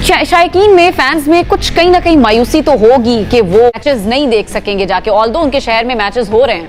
शायकीन में, फैंस में कुछ कहीं ना कहीं मायूसी तो होगी कि वो मैचेस नहीं देख सकेंगे जाके, ऑल्दो उनके शहर में मैचेस हो रहे हैं।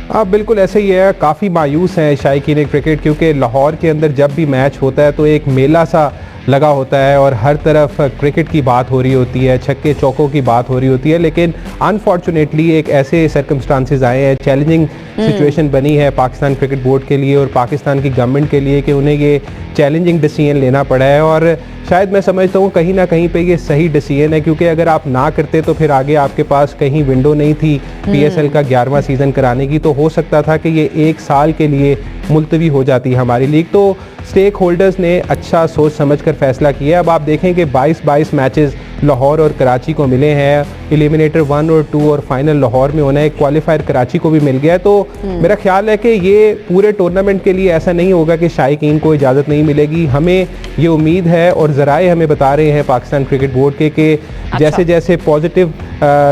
हाँ बिल्कुल ऐसे ही है, काफ़ी मायूस हैं शायकीन क्रिकेट, क्योंकि लाहौर के अंदर जब भी मैच होता है तो एक मेला सा लगा होता है और हर तरफ क्रिकेट की बात हो रही होती है, छक्के चौकों की बात हो रही होती है। लेकिन अनफॉर्चुनेटली एक ऐसे सर्कमस्टांसेस आए हैं, चैलेंजिंग सिचुएशन बनी है पाकिस्तान क्रिकेट बोर्ड के लिए और पाकिस्तान की गवर्नमेंट के लिए कि उन्हें ये चैलेंजिंग डिसीजन लेना पड़ा है। और शायद मैं समझता हूँ कहीं ना कहीं पे ये सही डिसीजन है, क्योंकि अगर आप ना करते तो फिर आगे आपके पास कहीं विंडो नहीं थी PSL का 11वां सीज़न कराने की, तो हो सकता था कि ये 1 साल के लिए मुलतवी हो जाती है हमारी लीग। तो स्टेक होल्डर्स ने अच्छा सोच समझ कर फैसला किया। अब आप देखें कि 22 मैचेस लाहौर और कराची को मिले हैं, एलिमिनेटर 1 और 2 और फाइनल लाहौर में होना है, क्वालिफायर कराची को भी मिल गया है। तो मेरा ख्याल है कि ये पूरे टूर्नामेंट के लिए ऐसा नहीं होगा कि शायकीन को इजाज़त नहीं मिलेगी। हमें ये उम्मीद है और ज़राए हमें बता रहे हैं पाकिस्तान क्रिकेट बोर्ड के कि जैसे जैसे पॉजिटिव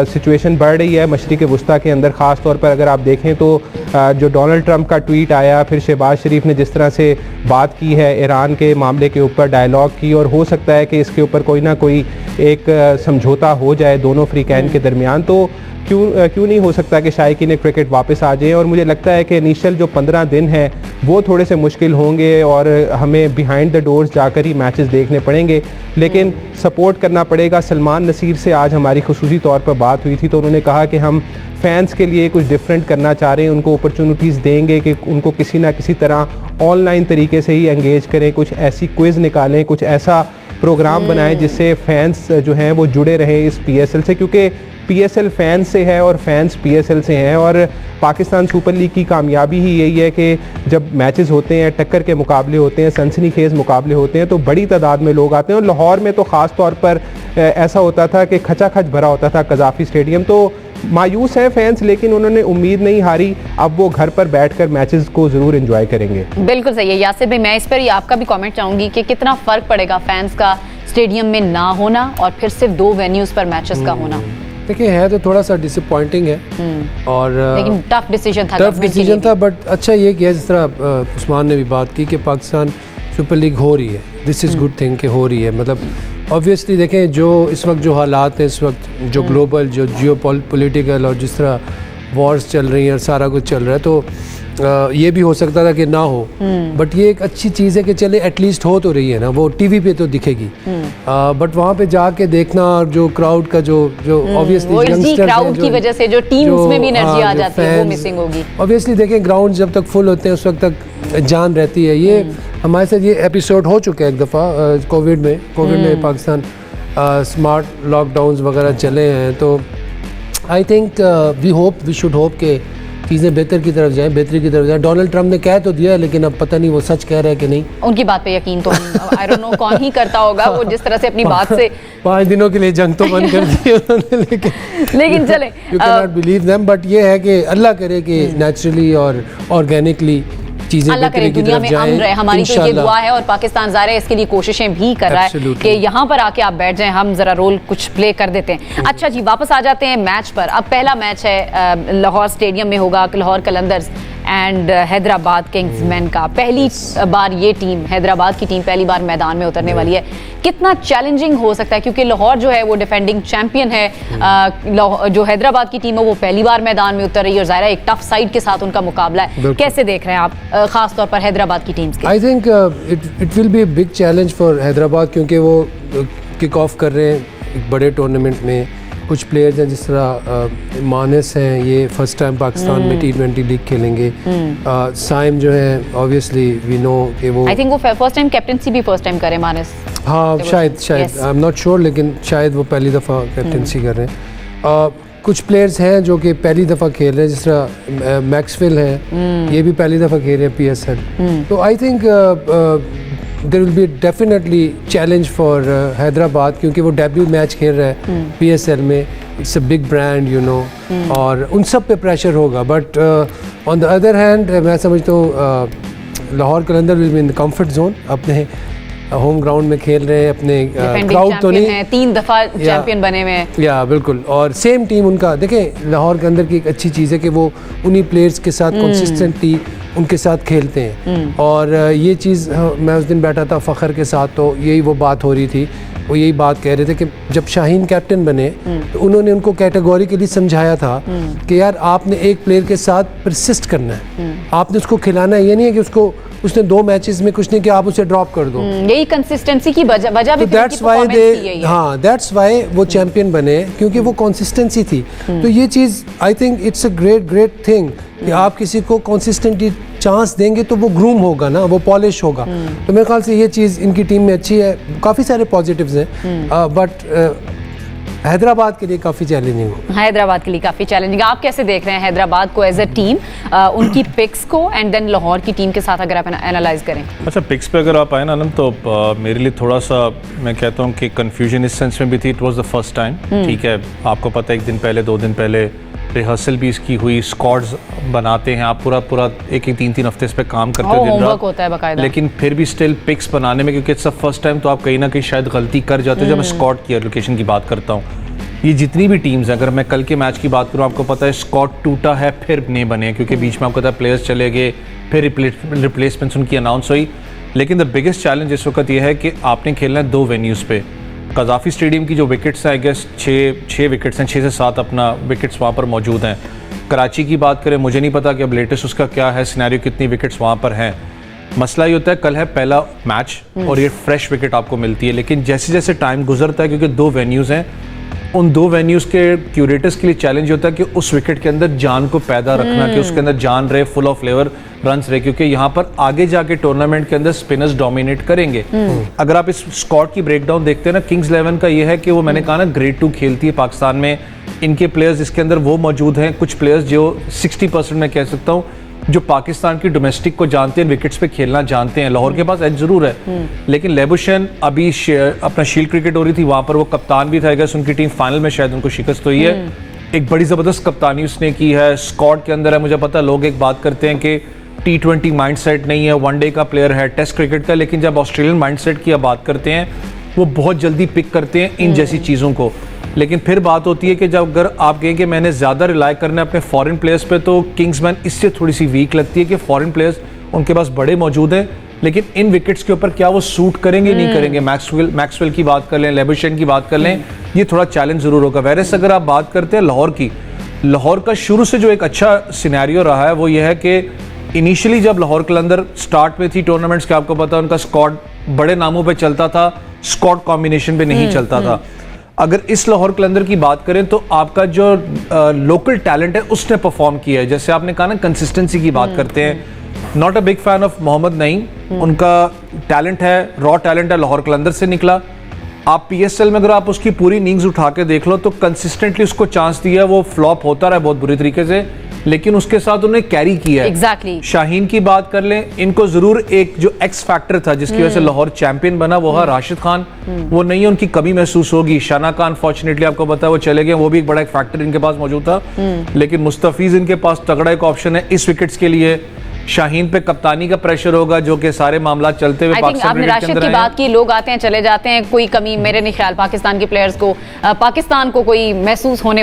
सिचुएशन बढ़ रही है मशरिक़ वुस्ता के अंदर, ख़ास तौर पर अगर आप देखें तो जो डोनाल्ड ट्रंप का ट्वीट आया, फिर शहबाज शरीफ ने जिस तरह से बात की है ईरान के मामले के ऊपर डायलॉग की, और हो सकता है कि इसके ऊपर कोई ना कोई एक समझौता हो जाए दोनों फ्रीकैन के दरमियान, तो क्यों नहीं हो सकता कि शायकीन क्रिकेट वापस आ जाए। और मुझे लगता है कि इनिशियल जो 15 दिन हैं वो थोड़े से मुश्किल होंगे और हमें बिहाइंड द डोर्स जाकर ही मैचेस देखने पड़ेंगे, लेकिन सपोर्ट करना पड़ेगा। सलमान नसीर से आज हमारी खुसूसी तौर पर बात हुई थी तो उन्होंने कहा कि हम फैंस के लिए कुछ डिफरेंट करना चाह रहे हैं, उनको अपॉर्चुनिटीज़ देंगे कि उनको किसी ना किसी तरह ऑनलाइन तरीके से ही एंगेज करें, कुछ ऐसी क्विज़ निकालें, कुछ ऐसा प्रोग्राम बनाएं जिससे फैंस जो हैं वो जुड़े रहें इस PSL से, क्योंकि PSL फैंस से है और फैंस PSL से हैं। और पाकिस्तान सुपर लीग की कामयाबी ही यही है कि जब मैचेस होते हैं, टक्कर के मुकाबले होते हैं, सनसनीखेज़ मुकाबले होते हैं, तो बड़ी तादाद में लोग आते हैं। और लाहौर में तो ख़ास तौर पर ऐसा होता था कि खचाखच भरा होता था कज़ाफ़ी स्टेडियम। तो मायूस हैं फैंस, लेकिन उन्होंने उम्मीद नहीं हारी, अब वो घर पर बैठकर मैचेस को ज़रूर एंजॉय करेंगे। बिल्कुल सही है यासिर भाई, मैं इस पर ही आपका भी कमेंट चाहूँगी कि कितना फ़र्क पड़ेगा फैंस का स्टेडियम में ना होना और फिर सिर्फ 2 वेन्यूज़ पर मैचेस का होना। देखिए है तो थोड़ा सा डिसअपॉइंटिंग है और लेकिन टफ डिसीजन था, बट अच्छा ये किया जिस तरह उस्मान ने भी बात की कि पाकिस्तान सुपर लीग हो रही है, दिस इज़ गुड थिंग कि हो रही है। मतलब ऑब्वियसली देखें जो इस वक्त जो हालात हैं, इस वक्त जो ग्लोबल जो जियो पॉलिटिकल और जिस तरह वॉर्स चल रही हैं और सारा कुछ चल रहा है, तो ये भी हो सकता था कि ना हो, बट ये एक अच्छी चीज़ है कि चले एटलीस्ट हो तो रही है ना, वो टीवी पे तो दिखेगी, बट वहाँ पे जाके देखना और जो क्राउड का जो ऑब्वियसली क्राउड की वजह से जो टीम्स में भी एनर्जी आ जाती है वो मिसिंग होगी। ऑब्वियसली देखें ग्राउंड जब तक फुल होते हैं उस वक्त तक जान रहती है। ये हमारे साथ ये एपिसोड हो चुका है एक दफ़ा कोविड में पाकिस्तान स्मार्ट लॉकडाउन्स वगैरह चले हैं, तो I think we should hope के चीज़ें बेहतरी की तरफ जाएं। डोनाल्ड ट्रंप ने कह तो दिया, लेकिन अब पता नहीं वो सच कह रहा है कि नहीं। उनकी बात पे यकीन तो आई डोंट नो कौन ही करता होगा, वो जिस तरह से अपनी बात से 5 दिनों के लिए जंग तो बंद कर दी उन्होंने, लेकिन चले you can not believe them, but ये है कि अल्लाह करे कि नेचुरली और ऑर्गेनिकली अल्लाह करे दुनिया में अमन रहे, हमारी तो ये दुआ है। और पाकिस्तान ज़ाहिर है इसके लिए कोशिशें भी कर रहा है कि यहाँ पर आके आप बैठ जाएं, हम ज़रा रोल कुछ प्ले कर देते हैं। अच्छा जी, वापस आ जाते हैं मैच पर। अब पहला मैच है लाहौर स्टेडियम में होगा, लाहौर कलंदर्स एंड हैदराबाद किंग्समैन का। पहली बार ये टीम, हैदराबाद की टीम पहली बार मैदान में उतरने वाली है। कितना चैलेंजिंग हो सकता है, क्योंकि लाहौर जो है वो डिफेंडिंग चैंपियन है, जो हैदराबाद की टीम है वो पहली बार मैदान में उतर रही है और ज़ाहिर है एक टफ साइड के साथ उनका मुकाबला है। कैसे देख रहे हैं आप खास तौर पर हैदराबाद की टीम के? I think it will be a big challenge for Hyderabad, क्योंकि वो किक ऑफ कर रहे हैं एक बड़े टूर्नामेंट में। कुछ प्लेयर्स हैं जिस तरह मानस हैं, ये फर्स्ट टाइम पाकिस्तान में T20 लीग खेलेंगे। साइम जो है ऑब्वियसली वी नो कि वो आई थिंक वो फर्स्ट टाइम कैप्टनसी भी फर्स्ट टाइम करे मानस। हाँ शायद आई एम नॉट श्योर, लेकिन शायद वो पहली दफ़ा कैप्टनसी कर रहे हैं। कुछ प्लेयर्स हैं जो कि पहली दफ़ा खेल रहे हैं, जिस तरह मैक्सवेल है, ये भी पहली दफ़ा खेल रहे हैं PSL। तो I think there will be definitely challenge for Hyderabad, क्योंकि वो डेब्यू मैच खेल रहा है PSL में, it's a big brand you know, और उन सब पे प्रेशर होगा। But on the other hand मैं समझता हूँ Lahore Qalandar will be in the comfort zone, अपने होम ग्राउंड में खेल रहे हैं, अपने क्राउड तो नहीं है, 3 दफ़ा चैंपियन बने हुए हैं, या बिल्कुल, और सेम टीम उनका। देखें लाहौर के अंदर की एक अच्छी चीज़ है कि वो उन्हीं प्लेयर्स के साथ कंसिस्टेंटली उनके साथ खेलते हैं। और ये चीज़ मैं उस दिन बैठा था फ़खर के साथ, तो यही वो बात हो रही थी, वो यही बात कह रहे थे कि जब शाहीन कैप्टन बने तो उन्होंने उनको कैटेगोरिकली समझाया था कि यार आपने एक प्लेयर के साथ परसिस्ट करना है, आपने उसको खिलाना है। ये नहीं है कि उसने 2 मैचेस में कुछ नहीं किया आप उसे ड्रॉप कर दो। यही कंसिस्टेंसी की वजह भी दैट्स वाई दे, हाँ दैट्स वाई वो चैंपियन बने, क्योंकि वो कंसिस्टेंसी थी। तो ये चीज़ I think it's a great thing कि आप किसी को कंसिस्टेंटली चांस देंगे तो वो ग्रूम होगा ना, वो पॉलिश होगा। तो मेरे ख्याल से ये चीज़ इनकी टीम में अच्छी है। काफ़ी सारे पॉजिटिव्स हैं, बट हैदराबाद के लिए काफ़ी चैलेंजिंग हो। हैदराबाद के लिए काफ़ी चैलेंजिंग। आप कैसे देख रहे हैं हैदराबाद को एज अ टीम, उनकी पिक्स को एंड देन लाहौर की टीम के साथ अगर आप एनालाइज करें? अच्छा, पिक्स पे अगर आप आए ना आलम, तो मेरे लिए थोड़ा सा मैं कहता हूँ कि कंफ्यूजन इस सेंस में भी थी। It was the first time, ठीक है, आपको पता है 1 दिन पहले 2 दिन पहले रिहर्सल भी इसकी हुई, स्क्वाड्स बनाते हैं आप, पूरा एक 3 हफ्ते इस पे काम करते हो, दिन रात होता है बकायदा। लेकिन फिर भी स्टिल पिक्स बनाने में, क्योंकि इट्स द फर्स्ट टाइम, तो आप कहीं ना कहीं शायद गलती कर जाते हो। जब मैं स्क्वाड की एलोकेशन की बात करता हूँ, ये जितनी भी टीम्स हैं, अगर मैं कल के मैच की बात करूँ, आपको पता है स्क्वाड टूटा है, फिर नहीं बने, क्योंकि बीच में आपको पता है प्लेयर्स चले गए, फिर रिप्लेसमेंट्स उनकी अनाउंस हुई। लेकिन द बिगेस्ट चैलेंज इस वक्त ये है कि आपने खेलना है 2 वेन्यूज़ पे। कज़ाफ़ी स्टेडियम की जो विकेट्स हैं, आई गेस 6 विकेट्स हैं, 6 से 7 अपना विकेट्स वहाँ पर मौजूद हैं। कराची की बात करें, मुझे नहीं पता कि अब लेटेस्ट उसका क्या है सिनेरियो, कितनी विकेट्स वहाँ पर हैं। मसला ये होता है कल है पहला मैच और ये फ्रेश विकेट आपको मिलती है, लेकिन जैसे जैसे टाइम गुजरता है, क्योंकि 2 वेन्यूज़ हैं, उन 2 वेन्यूज़ के क्यूरेटर्स के लिए चैलेंज होता है कि उस विकेट के अंदर जान को पैदा रखना, कि उसके अंदर जान रहे, फुल ऑफ फ्लेवर रन्स रहे, क्योंकि यहाँ पर आगे जाके टूर्नामेंट के अंदर स्पिनर्स डोमिनेट करेंगे। अगर आप इस स्क्वाड की ब्रेकडाउन देखते हैं ना, किंग्स 11 का ये है कि वो मैंने कहा ना ग्रेड 2 खेलती है पाकिस्तान में। इनके प्लेयर्स इसके अंदर वो मौजूद हैं, कुछ प्लेयर्स जो 60% मैं कह सकता हूँ जो पाकिस्तान की डोमेस्टिक को जानते हैं, विकेट्स पे खेलना जानते हैं। लाहौर के पास एज जरूर है, लेकिन लेबुशन अभी अपना शील्ड क्रिकेट हो रही थी, वहां पर वो कप्तान भी था, उनकी टीम फाइनल में शायद उनको शिकस्त हुई है। एक बड़ी जबरदस्त कप्तानी उसने की है, स्क्वाड के अंदर है। मुझे पता है लोग एक बात करते हैं कि T20 माइंडसेट नहीं है, 1 डे का प्लेयर है, टेस्ट क्रिकेट का, लेकिन जब ऑस्ट्रेलियन माइंडसेट की बात करते हैं, वो बहुत जल्दी पिक करते हैं इन जैसी चीज़ों को। लेकिन फिर बात होती है कि जब अगर आप कहें कि मैंने ज़्यादा रिलाई करना है अपने फॉरेन प्लेयर्स पे, तो किंग्समैन इससे थोड़ी सी वीक लगती है कि फॉरेन प्लेयर्स उनके पास बड़े मौजूद हैं, लेकिन इन विकेट्स के ऊपर क्या वो सूट करेंगे नहीं करेंगे। मैक्सवेल की बात कर लें, लेबुशन की बात कर लें, ये थोड़ा चैलेंज ज़रूर होगा। वैरस अगर आप बात करते हैं लाहौर की, लाहौर का शुरू से जो एक अच्छा सिनेरियो रहा है वो ये है कि इनिशियली जब लाहौर कलंदर स्टार्ट में थी टूर्नामेंट्स के, आपको पता है उनका स्क्वाड बड़े नामों पे चलता था, स्क्वाड कॉम्बिनेशन पे नहीं चलता था। अगर इस लाहौर कलंदर की बात करें तो आपका जो लोकल टैलेंट है उसने परफॉर्म किया है। जैसे आपने कहा ना कंसिस्टेंसी की बात करते हैं, not a big fan of Mohammad Naeem, उनका टैलेंट है, रॉ टैलेंट है, लाहौर कलंदर से निकला। आप PSL में अगर आप उसकी पूरी इनिंग्स उठा के देख लो तो कंसिस्टेंटली उसको चांस दिया, वो फ्लॉप होता रहा बहुत बुरी तरीके से, लेकिन उसके साथ उन्हें कैरी किया है। Exactly. शाहीन की बात कर लें, इनको जरूर एक जो एक्स फैक्टर था जिसकी वजह से लाहौर चैंपियन बना, वो है राशिद खान। वो नहीं है, उनकी कमी महसूस होगी। शाना खान अनफॉर्चुनेटली आपको पता है वो चले गए, वो भी एक बड़ा एक फैक्टर इनके पास मौजूद था, लेकिन मुस्तफीज इनके पास तगड़ा एक ऑप्शन है इस विकेट्स के लिए। शाहीन पे कप्तानी का प्रेशर होगा, जो कि सारे मामला चलते हुए आपने राशिद की बात की, लोग आते हैं चले जाते हैं, कोई कमी मेरे नहीं ख्याल पाकिस्तान के प्लेयर्स को, पाकिस्तान को कोई महसूस होने वाली